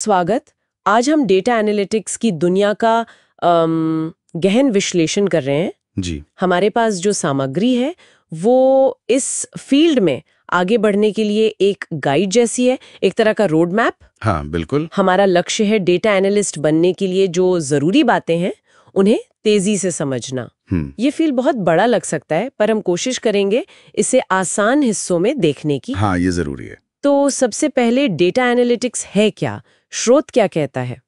स्वागत। आज हम डेटा एनालिटिक्स की दुनिया का गहन विश्लेषण कर रहे हैं। जी। हमारे पास जो सामग्री है वो इस फील्ड में आगे बढ़ने के लिए एक गाइड जैसी है, एक तरह का रोड मैप। हाँ, बिल्कुल। हमारा लक्ष्य है डेटा एनालिस्ट बनने के लिए जो जरूरी बातें हैं उन्हें तेजी से समझना। ये फील्ड बहुत बड़ा लग सकता है, पर हम कोशिश करेंगे इसे आसान हिस्सों में देखने की। हाँ, ये जरूरी है। तो सबसे पहले डेटा एनालिटिक्स है क्या? स्रोत क्या कहता है?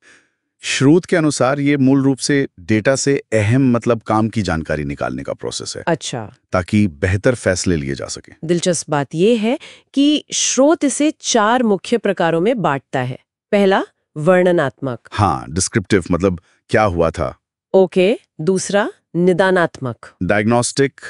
स्रोत के अनुसार ये मूल रूप से डेटा से अहम काम की जानकारी निकालने का प्रोसेस है, अच्छा, ताकि बेहतर फैसले लिए जा सके। दिलचस्प बात यह है कि स्रोत इसे 4 मुख्य प्रकारों में बांटता है। पहला, वर्णनात्मक। हाँ, डिस्क्रिप्टिव क्या हुआ था। ओके। दूसरा, निदानात्मक। डायग्नोस्टिक,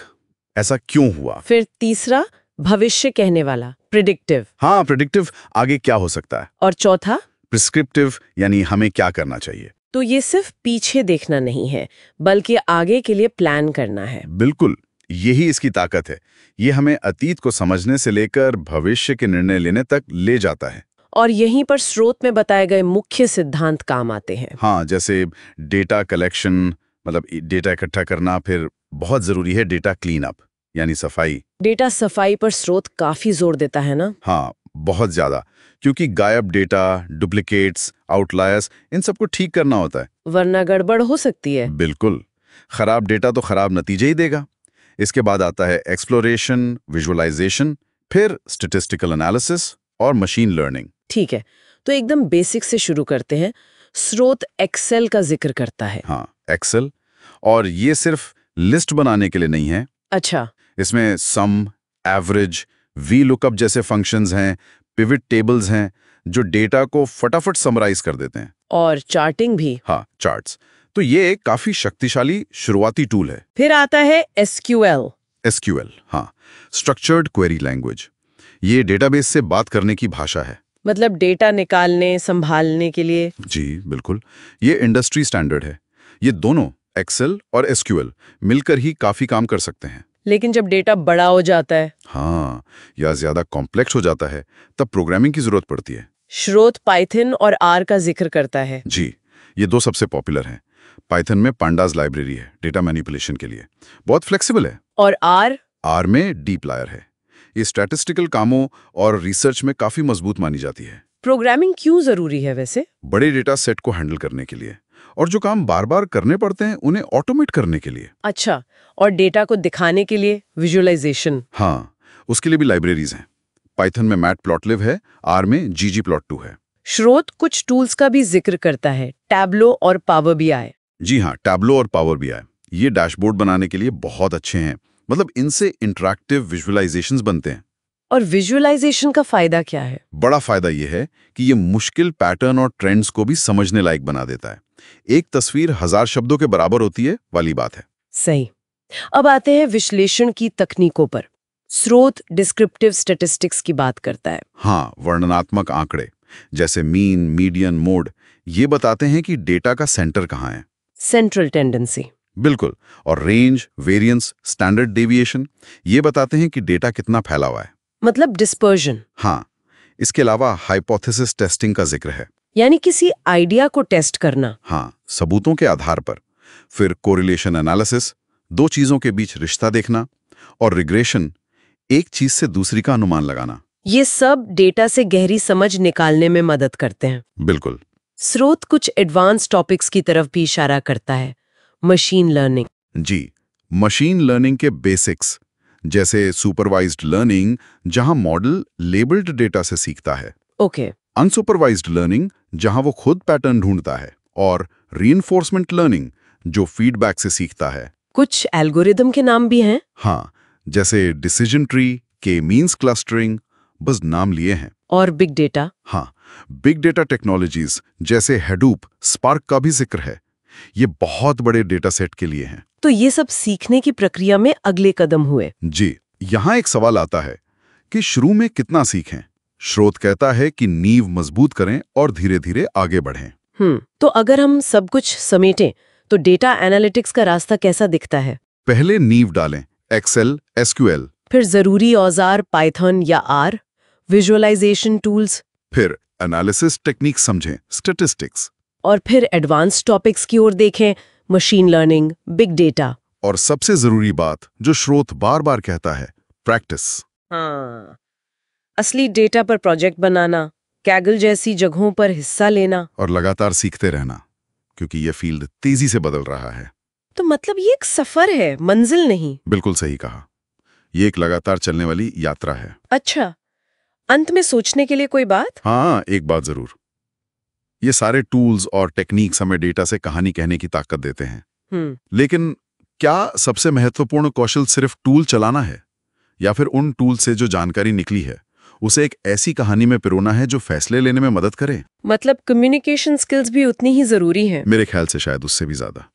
ऐसा क्यों हुआ। फिर तीसरा, भविष्य कहने वाला, प्रिडिक्टिव। हाँ, प्रेडिक्टिव, आगे क्या हो सकता है। और चौथा, प्रिस्क्रिप्टिव, यानी हमें क्या करना चाहिए। तो ये सिर्फ पीछे देखना नहीं है, बल्कि आगे के लिए प्लान करना है। बिल्कुल, यही इसकी ताकत है। ये हमें अतीत को समझने से लेकर भविष्य के निर्णय लेने तक ले जाता है। और यहीं पर स्रोत में बताए गए मुख्य सिद्धांत काम आते हैं। हाँ, जैसे डेटा कलेक्शन, डेटा इकट्ठा करना, फिर बहुत जरूरी है डेटा क्लीन अप, यानी सफाई। डेटा सफाई पर स्रोत काफी जोर देता है ना? हाँ, बहुत ज्यादा, क्योंकि गायब डेटा, डुप्लीकेट्स, आउटलायर्स, इन सबको ठीक करना होता है। वरना गड़बड़ हो सकती है। बिल्कुल, खराब डेटा तो खराब नतीजे ही देगा। इसके बाद आता है एक्सप्लोरेशन, विजुअलाइजेशन, फिर स्टैटिस्टिकल एनालिसिस और मशीन लर्निंग। ठीक है, तो एकदम बेसिक से शुरू करते हैं। स्रोत एक्सेल का जिक्र करता है। हाँ, एक्सेल, और ये सिर्फ लिस्ट बनाने के लिए नहीं है। अच्छा। इसमें सम, एवरेज, वी लुकअप जैसे फंक्शंस हैं, पिवट टेबल्स हैं, जो डेटा को फटाफट समराइज कर देते हैं। और चार्टिंग भी। हाँ, चार्ट्स। तो ये एक काफी शक्तिशाली शुरुआती टूल है। फिर आता है एसक्यूएल। एसक्यूएल, हाँ, स्ट्रक्चर्ड क्वेरी लैंग्वेज। ये डेटाबेस से बात करने की भाषा है। मतलब डेटा निकालने, संभालने के लिए। जी बिल्कुल, ये इंडस्ट्री स्टैंडर्ड है। ये दोनों, एक्सेल और एसक्यूएल, मिलकर ही काफी काम कर सकते हैं। लेकिन जब डेटा बड़ा हो जाता है, हाँ, या ज्यादा कॉम्प्लेक्स हो जाता है, तब प्रोग्रामिंग की जरूरत पड़ती है। स्रोत पाइथन और आर का जिक्र करता है। जी, ये दो सबसे पॉपुलर हैं। पाइथन में पांडास लाइब्रेरी है डेटा मैनिपुलेशन के लिए, बहुत फ्लेक्सिबल है। और आर में डीप्लायर है। ये स्टैटिस्टिकल कामों और रिसर्च में काफी मजबूत मानी जाती है। प्रोग्रामिंग क्यों जरूरी है वैसे? बड़े डेटा सेट को हैंडल करने के लिए, और जो काम बार बार करने पड़ते हैं उन्हें ऑटोमेट करने के लिए। अच्छा, और डेटा को दिखाने के लिए विजुअलाइजेशन। हाँ, उसके लिए भी लाइब्रेरीज हैं। पाइथन में मैटप्लॉटलिब है, आर में ggplot2 है। स्रोत कुछ टूल्स का भी जिक्र करता है, टैब्लो और पावर बीआई। जी हाँ, टैब्लो और पावर बीआई, ये डैशबोर्ड बनाने के लिए बहुत अच्छे हैं। इनसे इंटरैक्टिव विजुअलाइजेशंस बनते हैं। और विजुअलाइजेशन का फायदा क्या है? बड़ा फायदा ये है कि ये मुश्किल पैटर्न और ट्रेंड्स को भी समझने लायक बना देता है। एक तस्वीर 1000 शब्दों के बराबर होती है वाली बात है। सही। अब आते हैं विश्लेषण की तकनीकों पर। स्रोत डिस्क्रिप्टिव स्टैटिस्टिक्स की बात करता है। हाँ, वर्णनात्मक आंकड़े जैसे मीन, मीडियन, मोड, ये बताते हैं कि डेटा का सेंटर कहाँ है। Central tendency. बिल्कुल, और रेंज, वेरिएंस, स्टैंडर्ड डेविएशन, ये बताते हैं कि डेटा कितना फैला हुआ है। मतलब डिस्पर्जन। हाँ, इसके अलावा हाइपोथेसिस टेस्टिंग का जिक्र है, यानी किसी आइडिया को टेस्ट करना। हाँ, सबूतों के आधार पर। फिर कोरिलेशन एनालिसिस, दो चीजों के बीच रिश्ता देखना, और रिग्रेशन, एक चीज से दूसरी का अनुमान लगाना। ये सब डेटा से गहरी समझ निकालने में मदद करते हैं। बिल्कुल। स्रोत कुछ एडवांस टॉपिक्स की तरफ भी इशारा करता है। Machine learning. जी, मशीन लर्निंग के बेसिक्स, जैसे सुपरवाइज्ड लर्निंग, जहां मॉडल लेबल्ड डेटा से सीखता है। ओके। अनसुपरवाइज्ड लर्निंग, जहां वो खुद पैटर्न ढूंढता है। और रीइंफोर्समेंट लर्निंग, जो फीडबैक से सीखता है। कुछ एल्गोरिदम के नाम भी हैं। हाँ, जैसे डिसीजन ट्री, के मीन्स क्लस्टरिंग, बस नाम लिए हैं। और बिग डेटा। हाँ, बिग डेटा टेक्नोलॉजीज जैसे हैडूप, स्पार्क का भी जिक्र है। ये बहुत बड़े डेटा सेट के लिए हैं। तो ये सब सीखने की प्रक्रिया में अगले कदम हुए। जी, यहाँ एक सवाल आता है कि शुरू में कितना सीखें। स्रोत कहता है कि नींव मजबूत करें और धीरे धीरे आगे बढ़ें। तो अगर हम सब कुछ समेटें तो डेटा एनालिटिक्स का रास्ता कैसा दिखता है? पहले नींव डालें, एक्सेल, एसक्यूएल। फिर जरूरी औजार पाइथन या आर, विजुअलाइजेशन टूल्स। फिर एनालिसिस टेक्निक समझें, स्टैटिस्टिक्स। और फिर एडवांस टॉपिक्स की ओर देखें, मशीन लर्निंग, बिग डेटा। और सबसे जरूरी बात जो स्रोत बार बार कहता है, प्रैक्टिस। हाँ, असली डेटा पर प्रोजेक्ट बनाना, कैगल जैसी जगहों पर हिस्सा लेना। और लगातार सीखते रहना, क्योंकि ये फील्ड तेजी से बदल रहा है। तो मतलब ये एक सफर है, मंजिल नहीं। बिल्कुल सही कहा, ये एक लगातार चलने वाली यात्रा है। अच्छा, अंत में सोचने के लिए कोई बात? हाँ, एक बात जरूर, ये सारे टूल्स और टेक्निक्स हमें डेटा से कहानी कहने की ताकत देते हैं। लेकिन क्या सबसे महत्वपूर्ण कौशल सिर्फ टूल चलाना है, या फिर उन टूल से जो जानकारी निकली है उसे एक ऐसी कहानी में पिरोना है जो फैसले लेने में मदद करे? मतलब कम्युनिकेशन स्किल्स भी उतनी ही जरूरी है? मेरे ख्याल से शायद उससे भी ज्यादा।